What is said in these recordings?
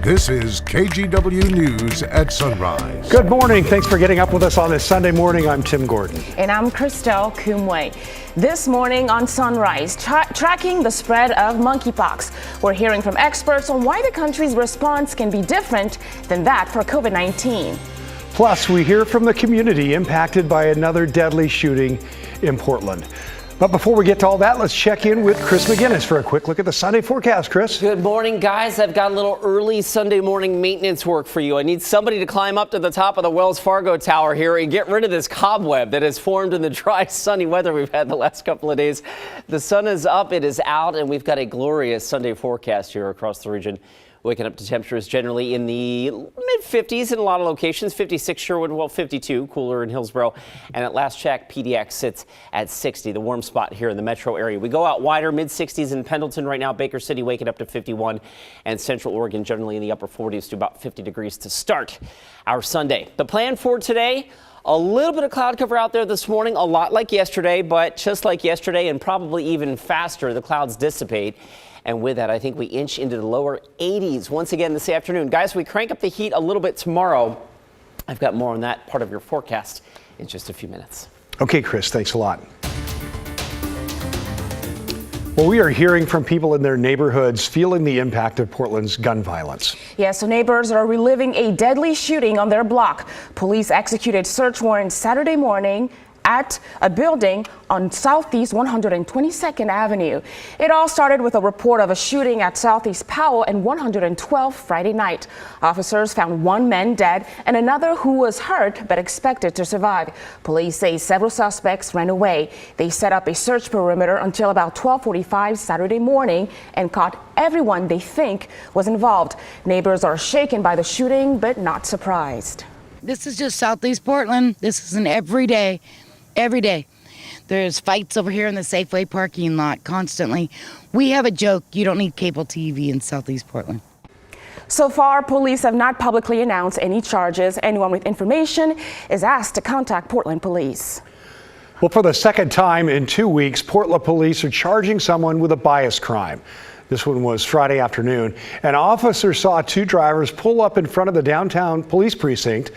This is KGW News at Sunrise. Good morning. Thanks for getting up with us on this Sunday morning. I'm Tim Gordon. And I'm Christelle Kumway. This morning on Sunrise, tracking the spread of monkeypox. We're hearing from experts on why the country's response can be different than that for COVID-19. Plus, we hear from the community impacted by another deadly shooting in Portland. But before we get to all that, let's check in with Chris McGinnis for a quick look at the Sunday forecast. Chris. Good morning, guys. I've got a little early Sunday morning maintenance work for you. I need somebody to climb up to the top of the Wells Fargo Tower here and get rid of this cobweb that has formed in the dry, sunny weather we've had the last couple of days. The sun is up, it is out, and we've got a glorious Sunday forecast here across the region. Waking up to temperatures generally in the mid-50s in a lot of locations. 56 Sherwood, well, 52 cooler in Hillsborough. And at last check, PDX sits at 60, the warm spot here in the metro area. We go out wider, mid-60s in Pendleton right now. Baker City waking up to 51, and Central Oregon generally in the upper 40s to about 50 degrees to start our Sunday. The plan for today, a little bit of cloud cover out there this morning, a lot like yesterday, but just like yesterday and probably even faster, the clouds dissipate. And with that, I think we inch into the lower 80s once again this afternoon. Guys, we crank up the heat a little bit tomorrow. I've got more on that part of your forecast in just a few minutes. Okay, Chris, thanks a lot. Well, we are hearing from people in their neighborhoods feeling the impact of Portland's gun violence. Yeah, so neighbors are reliving a deadly shooting on their block. Police executed search warrants Saturday morning at a building on Southeast 122nd Avenue. It all started with a report of a shooting at Southeast Powell and 112 Friday night. Officers found one man dead and another who was hurt but expected to survive. Police say several suspects ran away. They set up a search perimeter until about 12:45 Saturday morning and caught everyone they think was involved. Neighbors are shaken by the shooting but not surprised. This is just Southeast Portland. This is an everyday. Every day. There's fights over here in the Safeway parking lot constantly. We have a joke. You don't need cable TV in Southeast Portland. So far, police have not publicly announced any charges. Anyone with information is asked to contact Portland Police. Well, for the second time in 2 weeks, Portland police are charging someone with a bias crime. This one was Friday afternoon. An officer saw two drivers pull up in front of the downtown police precinct.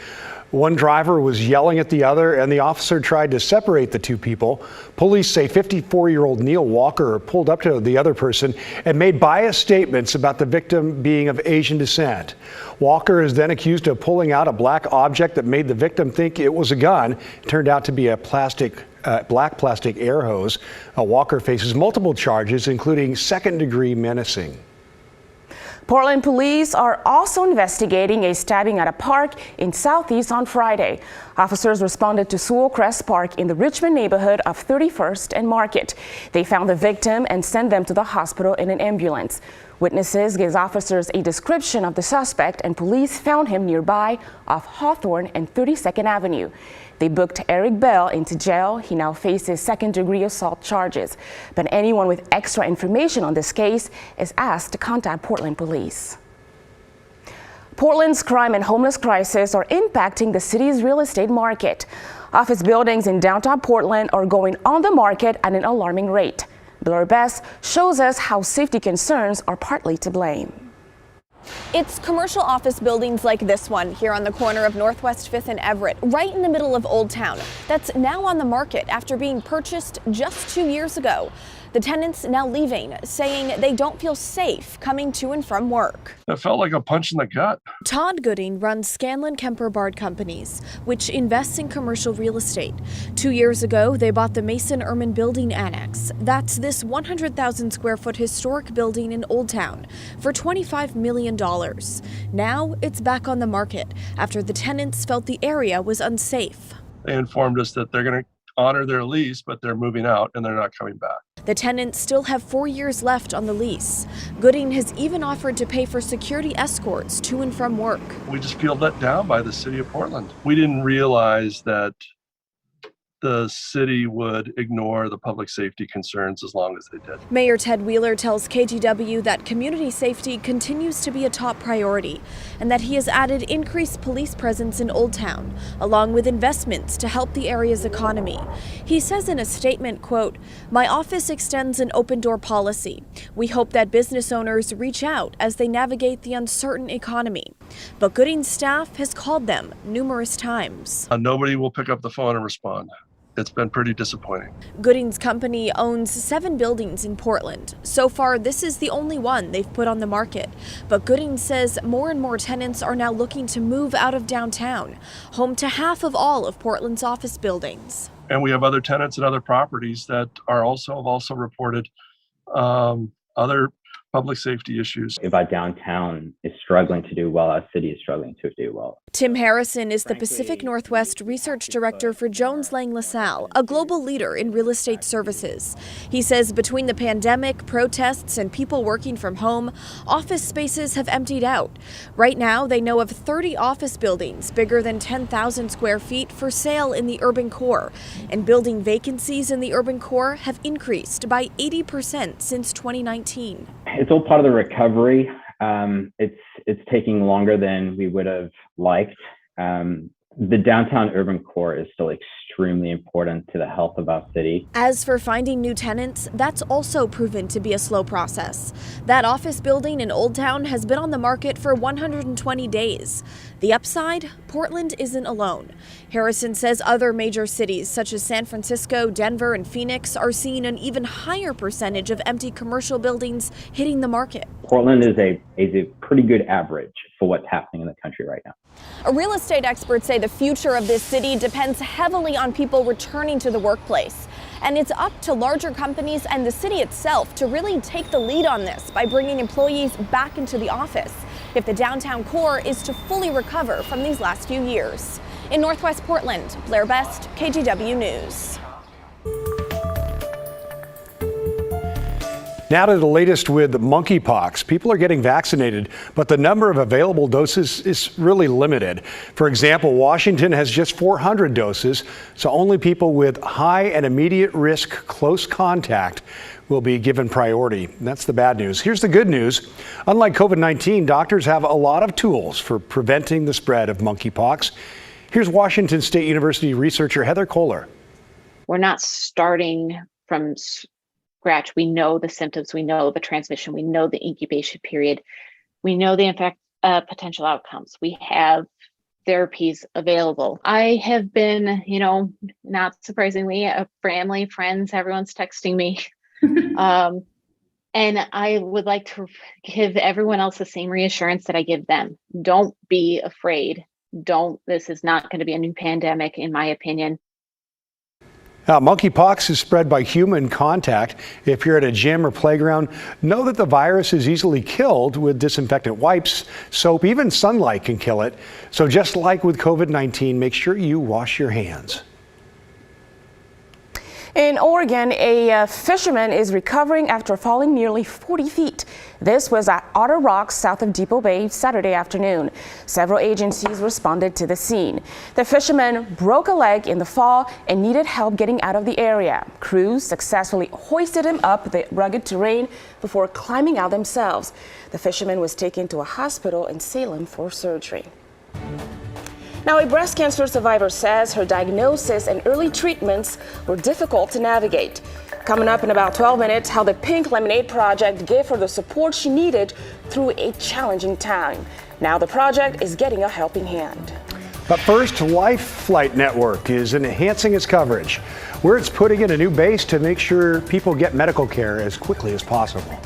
One driver was yelling at the other, and the officer tried to separate the two people. Police say 54-year-old Neil Walker pulled up to the other person and made biased statements about the victim being of Asian descent. Walker is then accused of pulling out a black object that made the victim think it was a gun. It turned out to be a black plastic air hose. Walker faces multiple charges, including second-degree menacing. Portland police are also investigating a stabbing at a park in Southeast on Friday. Officers responded to Sewell Crest Park in the Richmond neighborhood of 31st and Market. They found the victim and sent them to the hospital in an ambulance. Witnesses gave officers a description of the suspect, and police found him nearby off Hawthorne and 32nd Avenue. They booked Eric Bell into jail. He now faces second-degree assault charges. But anyone with extra information on this case is asked to contact Portland Police. Portland's crime and homeless crisis are impacting the city's real estate market. Office buildings in downtown Portland are going on the market at an alarming rate. Blair Bess shows us how safety concerns are partly to blame. It's commercial office buildings like this one here on the corner of Northwest 5th and Everett, right in the middle of Old Town, that's now on the market after being purchased just 2 years ago. The tenants now leaving, saying they don't feel safe coming to and from work. It felt like a punch in the gut. Todd Gooding runs Scanlon Kemper Bard Companies, which invests in commercial real estate. 2 years ago, they bought the Mason Ehrman Building Annex. That's this 100,000 square foot historic building in Old Town for $25 million. Now it's back on the market after the tenants felt the area was unsafe. They informed us that they're going to honor their lease, but they're moving out and they're not coming back. The tenants still have 4 years left on the lease. Gooding has even offered to pay for security escorts to and from work. We just feel let down by the city of Portland. We didn't realize that the city would ignore the public safety concerns as long as they did. Mayor Ted Wheeler tells KGW that community safety continues to be a top priority and that he has added increased police presence in Old Town, along with investments to help the area's economy. He says in a statement, quote, "My office extends an open door policy. We hope that business owners reach out as they navigate the uncertain economy." But Gooding's staff has called them numerous times. Nobody will pick up the phone and respond. It's been pretty disappointing. Gooding's company owns 7 buildings in Portland. So far, this is the only one they've put on the market. But Gooding says more and more tenants are now looking to move out of downtown, home to half of all of Portland's office buildings. And we have other tenants and other properties that have also reported other public safety issues. If our downtown is struggling to do well, our city is struggling to do well. Tim Harrison is the Pacific Northwest Research Director for Jones Lang LaSalle, a global leader in real estate services. He says between the pandemic, protests, and people working from home, office spaces have emptied out. Right now, they know of 30 office buildings bigger than 10,000 square feet for sale in the urban core, and building vacancies in the urban core have increased by 80% since 2019. It's all part of the recovery. It's taking longer than we would have liked. The downtown urban core is still extremely important to the health of our city. As for finding new tenants, that's also proven to be a slow process. That office building in Old Town has been on the market for 120 days. The upside? Portland isn't alone. Harrison says other major cities such as San Francisco, Denver, and Phoenix are seeing an even higher percentage of empty commercial buildings hitting the market. Portland is a pretty good average for what's happening in the country right now. Real estate experts say the future of this city depends heavily on people returning to the workplace. And it's up to larger companies and the city itself to really take the lead on this by bringing employees back into the office if the downtown core is to fully recover from these last few years. In Northwest Portland, Blair Best, KGW News. Now to the latest with monkeypox. People are getting vaccinated, but the number of available doses is really limited. For example, Washington has just 400 doses, so only people with high and immediate risk close contact will be given priority. That's the bad news. Here's the good news. Unlike COVID-19, doctors have a lot of tools for preventing the spread of monkeypox. Here's Washington State University researcher Heather Kohler. We're not starting from scratch. We know the symptoms, we know the transmission, we know the incubation period, we know the potential outcomes. We have therapies available. I have been, not surprisingly, friends, everyone's texting me. And I would like to give everyone else the same reassurance that I give them. Don't be afraid. This is not going to be a new pandemic, in my opinion. Now, monkeypox is spread by human contact. If you're at a gym or playground, know that the virus is easily killed with disinfectant wipes, soap, even sunlight can kill it. So just like with COVID-19, make sure you wash your hands. In Oregon, a fisherman is recovering after falling nearly 40 feet. This was at Otter Rock, south of Depot Bay, Saturday afternoon. Several agencies responded to the scene. The fisherman broke a leg in the fall and needed help getting out of the area. Crews successfully hoisted him up the rugged terrain before climbing out themselves. The fisherman was taken to a hospital in Salem for surgery. Now, a breast cancer survivor says her diagnosis and early treatments were difficult to navigate. Coming up in about 12 minutes, how the Pink Lemonade Project gave her the support she needed through a challenging time. Now the project is getting a helping hand. But first, Life Flight Network is enhancing its coverage, where it's putting in a new base to make sure people get medical care as quickly as possible.